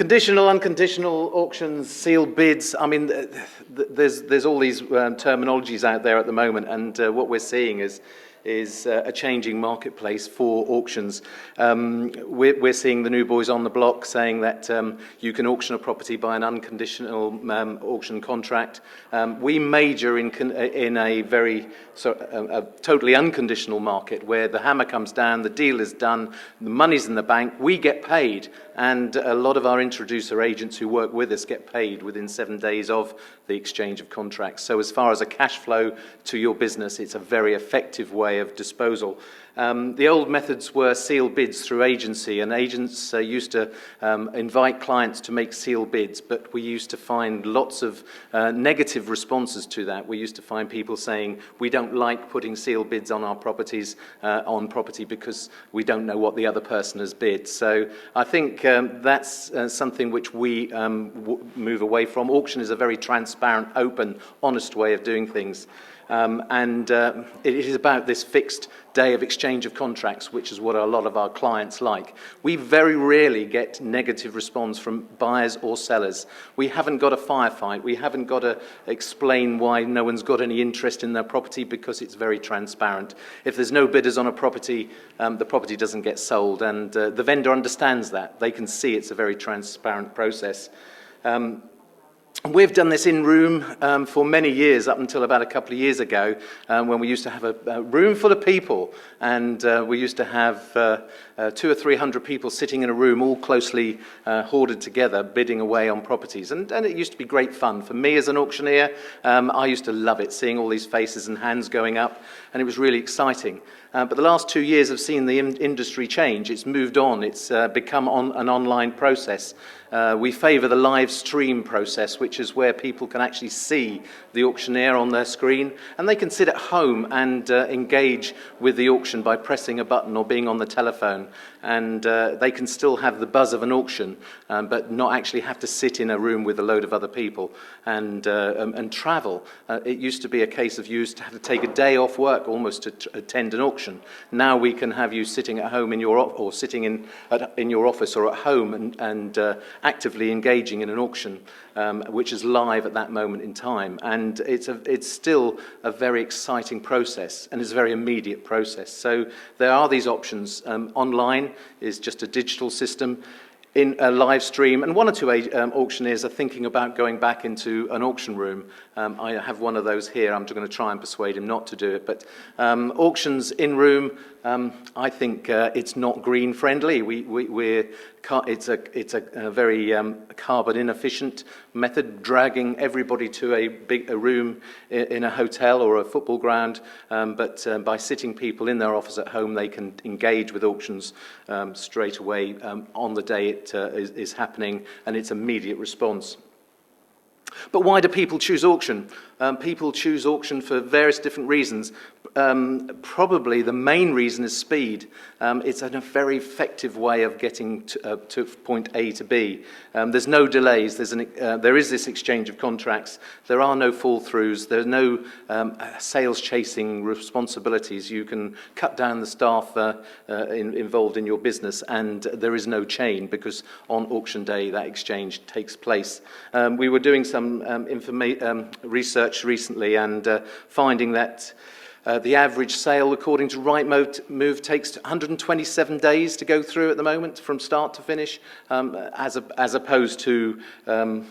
Conditional, unconditional auctions, sealed bids. I mean, there's all these terminologies out there at the moment, and what we're seeing is a changing marketplace for auctions. We're seeing the new boys on the block saying that you can auction a property by an unconditional auction contract. We major in a very a totally unconditional market where the hammer comes down, the deal is done, the money's in the bank, we get paid, and a lot of our introducer agents who work with us get paid within 7 days of the exchange of contracts. So as far as a cash flow to your business, it's a very effective way of disposal. The old methods were sealed bids through agency, and agents used to invite clients to make sealed bids, but we used to find lots of negative responses to that. We used to find people saying, we don't like putting sealed bids on our properties, on property, because we don't know what the other person has bid. So I think that's something which we move away from. Auction is a very transparent, open, honest way of doing things. It is about this fixed day of exchange of contracts, which is what a lot of our clients like. We very rarely get negative response from buyers or sellers. We haven't got a firefight. We haven't got to explain why no one's got any interest in their property, because it's very transparent. If there's no bidders on a property, the property doesn't get sold, and the vendor understands that. They can see it's a very transparent process. We've done this in room for many years, up until about a couple of years ago, when we used to have a room full of people, and we used to have 200 or 300 people sitting in a room, all closely hoarded together, bidding away on properties. And it used to be great fun. For me as an auctioneer, I used to love it, seeing all these faces and hands going up, and it was really exciting. But the last 2 years have seen the industry change. It's moved on. It's become an online process. We favour the live stream process, which is where people can actually see the auctioneer on their screen, and they can sit at home and engage with the auction by pressing a button or being on the telephone. And they can still have the buzz of an auction, but not actually have to sit in a room with a load of other people and travel. It used to be a case of you used to have to take a day off work almost to attend an auction. Now we can have you sitting at home in your in your office or at home and actively engaging in an auction, which is live at that moment in time. And it's still a very exciting process, and it's a very immediate process. So there are these options. Online is just a digital system. In a live stream, and one or two auctioneers are thinking about going back into an auction room. I have one of those here. I'm going to try and persuade him not to do it. But auctions in room, I think it's not green friendly. It's a very carbon inefficient method, dragging everybody to a room in a hotel or a football ground. But by sitting people in their office at home, they can engage with auctions straight away on the day it is happening, and it's immediate response. But why do people choose auction? People choose auction for various different reasons. Probably the main reason is speed. It's a very effective way of getting to point A to B. There's no delays. There is this exchange of contracts. There are no fall-throughs. There are no sales chasing responsibilities. You can cut down the staff involved in your business, and there is no chain, because on auction day that exchange takes place. We were doing some research recently, and finding that the average sale, according to Rightmove, takes 127 days to go through at the moment, from start to finish, as opposed to, on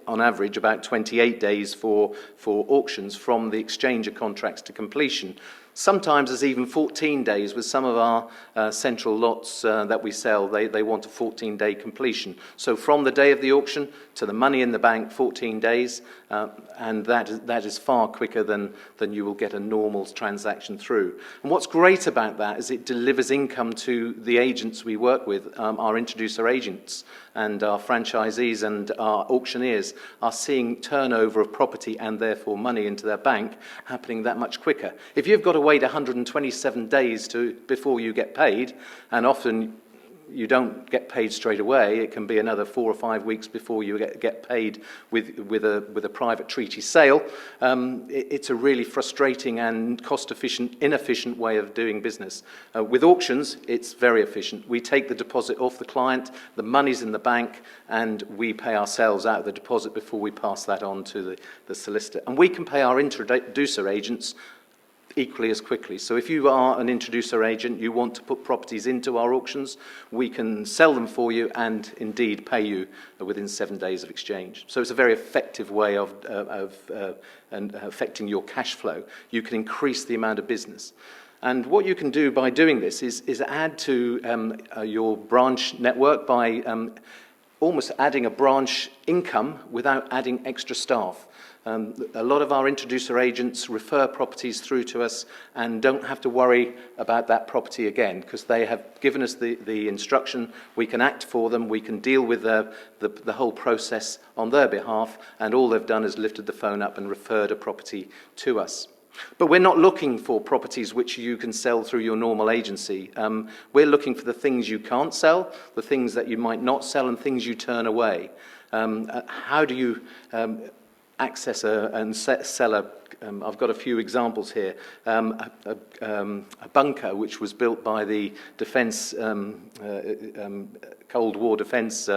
average, about 28 days for auctions from the exchange of contracts to completion. Sometimes there's even 14 days with some of our central lots that we sell. They want a 14-day completion. So from the day of the auction to the money in the bank, 14 days, and that is far quicker than you will get a normal transaction through. And what's great about that is it delivers income to the agents we work with, our introducer agents, and our franchisees and our auctioneers are seeing turnover of property and therefore money into their bank happening that much quicker. If you've got to wait 127 days before you get paid, and often you don't get paid straight away. It can be another 4 or 5 weeks before you get paid with a private treaty sale. It's a really frustrating and cost-efficient, inefficient way of doing business. With auctions, it's very efficient. We take the deposit off the client, the money's in the bank, and we pay ourselves out of the deposit before we pass that on to the solicitor. And we can pay our introducer agents equally as quickly. So if you are an introducer agent, you want to put properties into our auctions, we can sell them for you and indeed pay you within 7 days of exchange. So it's a very effective way of affecting your cash flow. You can increase the amount of business. And what you can do by doing this is add to your branch network by almost adding a branch income without adding extra staff. A lot of our introducer agents refer properties through to us and don't have to worry about that property again because they have given us the instruction. We can act for them, we can deal with the whole process on their behalf, and all they've done is lifted the phone up and referred a property to us. But we're not looking for properties which you can sell through your normal agency. We're looking for the things you can't sell, the things that you might not sell, and things you turn away. How do you access and sell a, I've got a few examples here, a bunker which was built by the Defence, Cold War Defence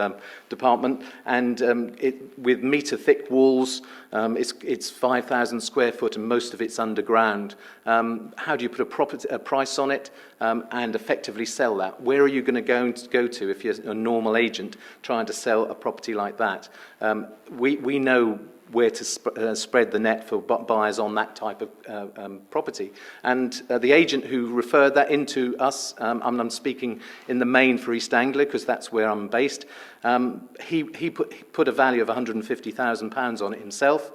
Department, and with metre-thick walls. It's 5,000 square foot and most of it's underground. How do you put a price on it and effectively sell that? Where are you going to go to if you're a normal agent trying to sell a property like that? We know where to spread the net for buyers on that type of property. And the agent who referred that into us, I'm speaking in the main for East Anglia because that's where I'm based, he put a value of £150,000 on it himself.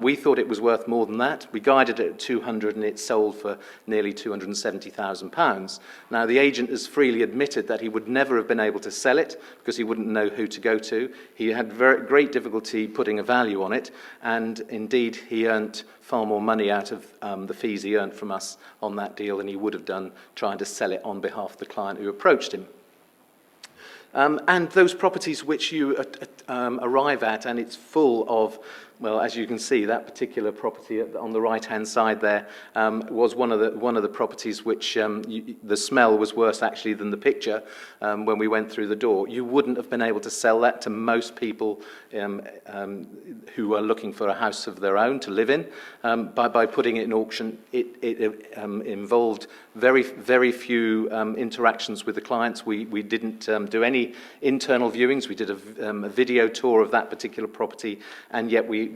We thought it was worth more than that. We guided it at 200 and it sold for nearly £270,000. Now the agent has freely admitted that he would never have been able to sell it because he wouldn't know who to go to. He had great difficulty putting a value on it, and indeed he earned far more money out of the fees he earned from us on that deal than he would have done trying to sell it on behalf of the client who approached him. And those properties which you arrive at, and it's full of, well, as you can see, that particular property on the right-hand side there was one of the properties which the smell was worse actually than the picture when we went through the door. You wouldn't have been able to sell that to most people who are looking for a house of their own to live in. By putting it in auction, it involved very few interactions with the clients. We didn't do any internal viewings. We did a video tour of that particular property, and yet we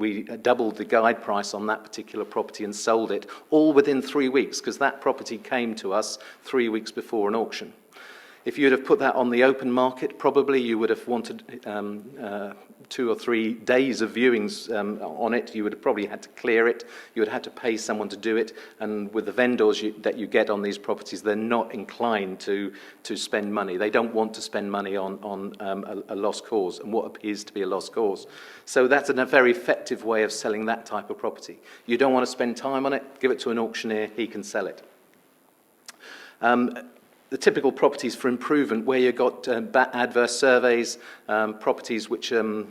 doubled the guide price on that particular property and sold it all within 3 weeks because that property came to us 3 weeks before an auction. If you'd have put that on the open market, probably you would have wanted 2 or 3 days of viewings on it. You would have probably had to clear it. You would have had to pay someone to do it. And with the vendors that you get on these properties, they're not inclined to spend money. They don't want to spend money on a lost cause and what appears to be a lost cause. So that's a very effective way of selling that type of property. You don't want to spend time on it, give it to an auctioneer, he can sell it. The typical properties for improvement where you've got adverse surveys, properties which are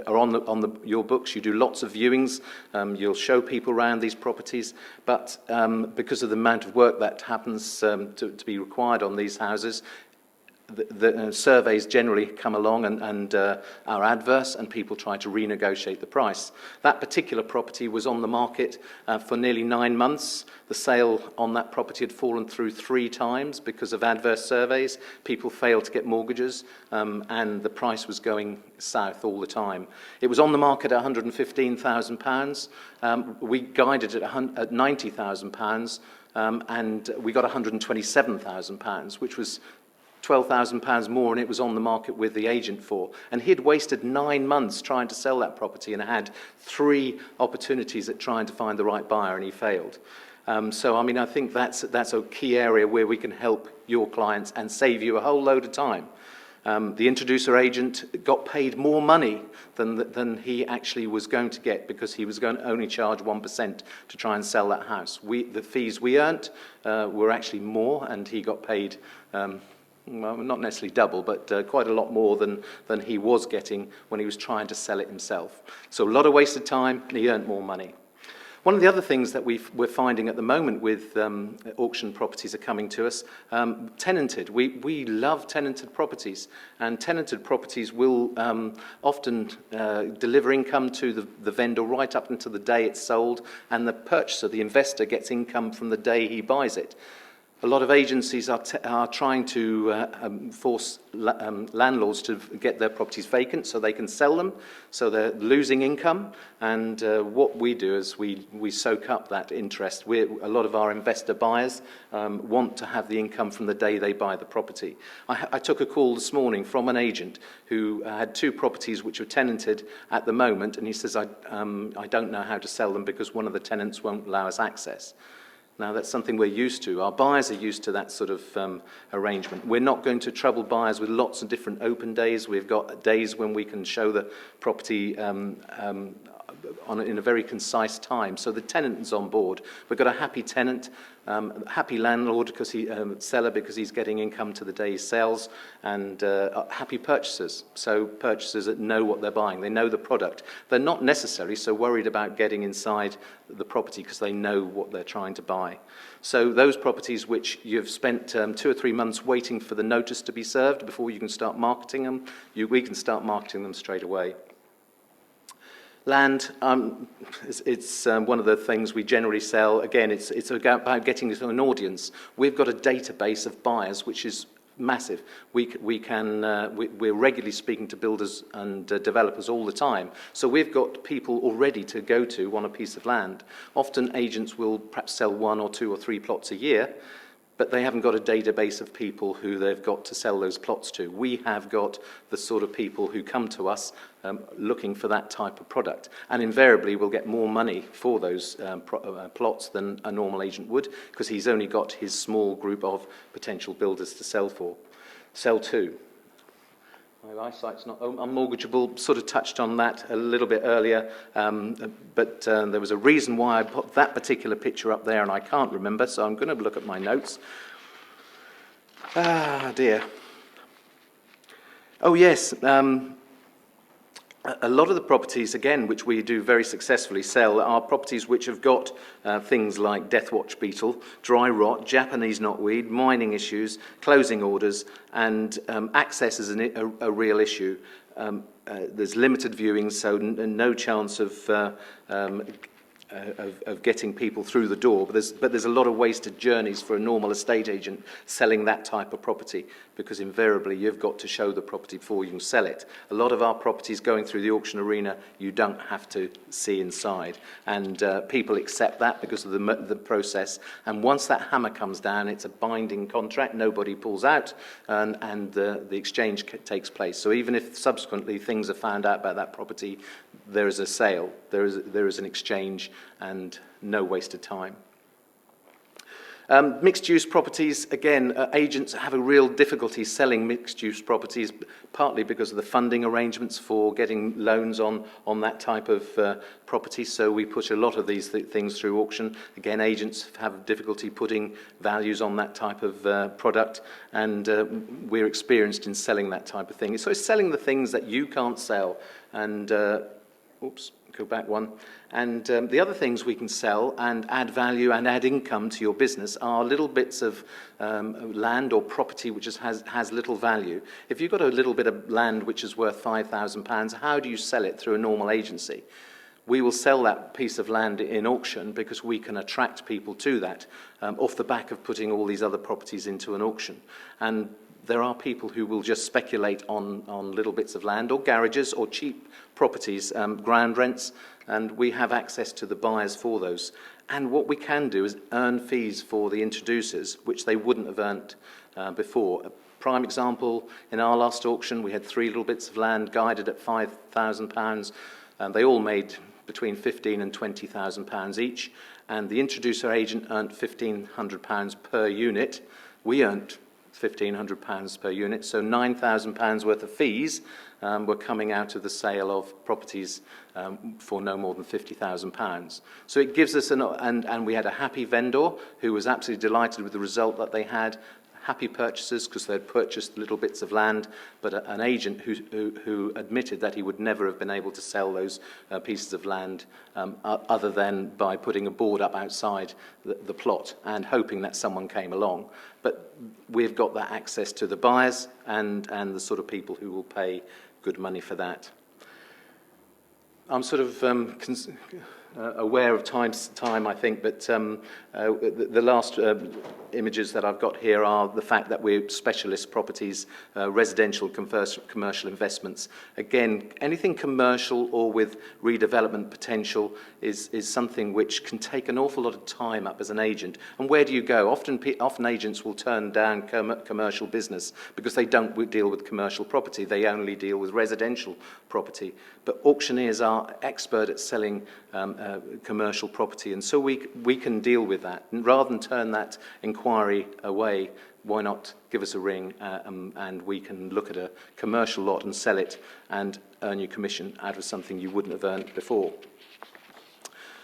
on your books. You do lots of viewings, you'll show people around these properties, but because of the amount of work that happens to be required on these houses, the surveys generally come along and are adverse, and people try to renegotiate the price. That particular property was on the market for nearly 9 months. The sale on that property had fallen through 3 times because of adverse surveys. People failed to get mortgages, and the price was going south all the time. It was on the market at £115,000. We guided it at £90,000, and we got £127,000, which was £12,000 more, and it was on the market with the agent for. And he'd wasted 9 months trying to sell that property and had 3 opportunities at trying to find the right buyer, and he failed. So, I mean, I think that's a key area where we can help your clients and save you a whole load of time. The introducer agent got paid more money than he actually was going to get because he was going to only charge 1% to try and sell that house. The fees we earned were actually more, and he got paid well, not necessarily double, but quite a lot more than he was getting when he was trying to sell it himself. So a lot of wasted time, and he earned more money. One of the other things that we're finding at the moment with auction properties are coming to us, tenanted. We love tenanted properties, and tenanted properties will often deliver income to the vendor right up until the day it's sold, and the purchaser, the investor, gets income from the day he buys it. A lot of agencies are trying to force landlords to get their properties vacant so they can sell them, so they're losing income. And what we do is we soak up that interest. A lot of our investor buyers want to have the income from the day they buy the property. I took a call this morning from an agent who had 2 properties which are tenanted at the moment, and he says, I don't know how to sell them because one of the tenants won't allow us access. Now, that's something we're used to. Our buyers are used to that sort of arrangement. We're not going to trouble buyers with lots of different open days. We've got days when we can show the property in a very concise time. So the tenant is on board. We've got a happy tenant, happy landlord, seller, because he's getting income to the day he sells, and happy purchasers. So purchasers that know what they're buying. They know the product. They're not necessarily so worried about getting inside the property because they know what they're trying to buy. So those properties which you've spent 2 or 3 months waiting for the notice to be served before you can start marketing them, we can start marketing them straight away. Land, it's one of the things we generally sell. Again, it's about getting to an audience. We've got a database of buyers which is massive. We're regularly speaking to builders and developers all the time. So we've got people already to go to on a piece of land. Often agents will perhaps sell 1 or 2 or 3 plots a year, but they haven't got a database of people who they've got to sell those plots to. We have got the sort of people who come to us looking for that type of product. And invariably, we'll get more money for those plots than a normal agent would, because he's only got his small group of potential builders to sell to. My eyesight's not unmortgageable. Sort of touched on that a little bit earlier, but there was a reason why I put that particular picture up there, and I can't remember, so I'm going to look at my notes. Ah, dear. Oh, yes. A lot of the properties, again, which we do very successfully sell, are properties which have got things like death watch beetle, dry rot, Japanese knotweed, mining issues, closing orders, and access is a real issue. There's limited viewings, so no chance of getting people through the door, but there's a lot of wasted journeys for a normal estate agent selling that type of property, because invariably you've got to show the property before you can sell it. A lot of our properties going through the auction arena, you don't have to see inside, and people accept that because of the process. And once that hammer comes down, it's a binding contract. Nobody pulls out, and the exchange takes place. So even if subsequently things are found out about that property, there is a sale, there is an exchange, and no wasted time. Mixed-use properties, again, agents have a real difficulty selling mixed-use properties, partly because of the funding arrangements for getting loans on that type of property. So we put a lot of these things through auction. Again, agents have difficulty putting values on that type of product, and we're experienced in selling that type of thing. So it's selling the things that you can't sell, and go back one. And the other things we can sell and add value and add income to your business are little bits of land or property which has little value. If you've got a little bit of land which is worth £5,000, how do you sell it through a normal agency? We will sell that piece of land in auction because we can attract people to that off the back of putting all these other properties into an auction. And there are people who will just speculate on little bits of land or garages or cheap properties, ground rents, and we have access to the buyers for those. And what we can do is earn fees for the introducers, which they wouldn't have earned before. A prime example, in our last auction, we had 3 little bits of land guided at £5,000, and they all made between £15,000 and £20,000 each, and the introducer agent earned £1,500 per unit. We earned £1,500 per unit, so £9,000 worth of fees were coming out of the sale of properties for no more than £50,000. So it gives us and we had a happy vendor who was absolutely delighted with the result that they had, happy purchasers because they'd purchased little bits of land, but an agent who admitted that he would never have been able to sell those pieces of land other than by putting a board up outside the plot and hoping that someone came along. But we've got that access to the buyers and the sort of people who will pay good money for that. I'm sort of aware of time, I think, but the last images that I've got here are the fact that we're specialist properties, residential, commercial investments. Again, anything commercial or with redevelopment potential is something which can take an awful lot of time up as an agent. And where do you go? Often agents will turn down commercial business because they don't deal with commercial property. They only deal with residential property. But auctioneers are expert at selling commercial property, and so we can deal with that. And rather than turn that inquiry away, why not give us a ring and we can look at a commercial lot and sell it and earn your commission out of something you wouldn't have earned before.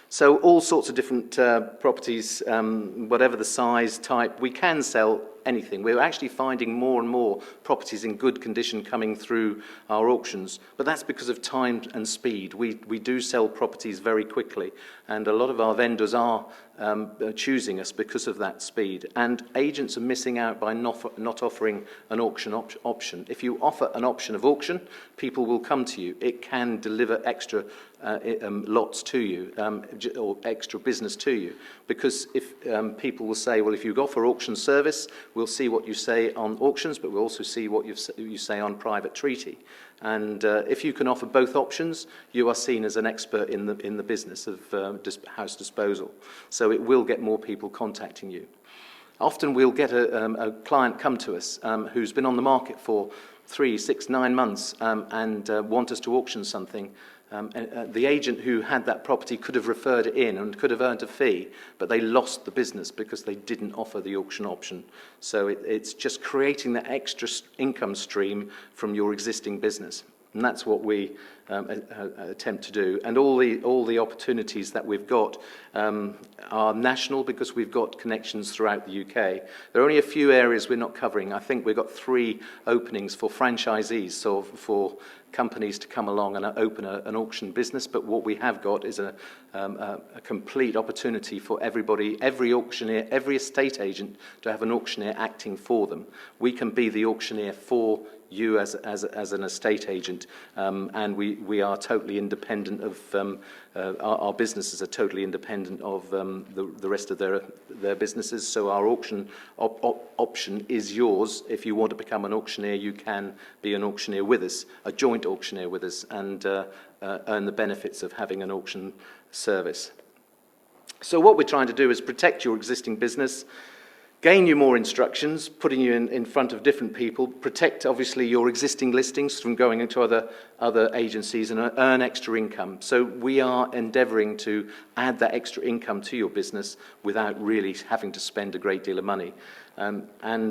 So all sorts of different properties, whatever the size, type, we can sell anything. We're actually finding more and more properties in good condition coming through our auctions, but that's because of time and speed. We do sell properties very quickly, and a lot of our vendors are choosing us because of that speed. And agents are missing out by not offering an auction option. If you offer an option of auction, people will come to you. It can deliver extra lots to you, or extra business to you, because if people will say, well, if you offer auction service, we'll see what you say on auctions, but we'll also see what you say on private treaty. And if you can offer both options, you are seen as an expert in the business of house disposal. So it will get more people contacting you. Often we'll get a client come to us who's been on the market for 3, 6, 9 months and want us to auction something. The agent who had that property could have referred it in and could have earned a fee, but they lost the business because they didn't offer the auction option. So it's just creating that extra income stream from your existing business. And that's what we attempt to do. And all the opportunities that we've got are national because we've got connections throughout the UK. There are only a few areas we're not covering. I think we've got 3 openings for franchisees, so for companies to come along and open an auction business. But what we have got is a complete opportunity for everybody, every auctioneer, every estate agent to have an auctioneer acting for them. We can be the auctioneer for you as an estate agent, and we are totally independent of our businesses are totally independent of the rest of their businesses. So our auction option is yours. If you want to become an auctioneer, you can be an auctioneer with us, a joint auctioneer with us, and earn the benefits of having an auction service. So what we're trying to do is protect your existing business, gain you more instructions, putting you in front of different people, protect obviously your existing listings from going into other agencies, and earn extra income. So we are endeavouring to add that extra income to your business without really having to spend a great deal of money. And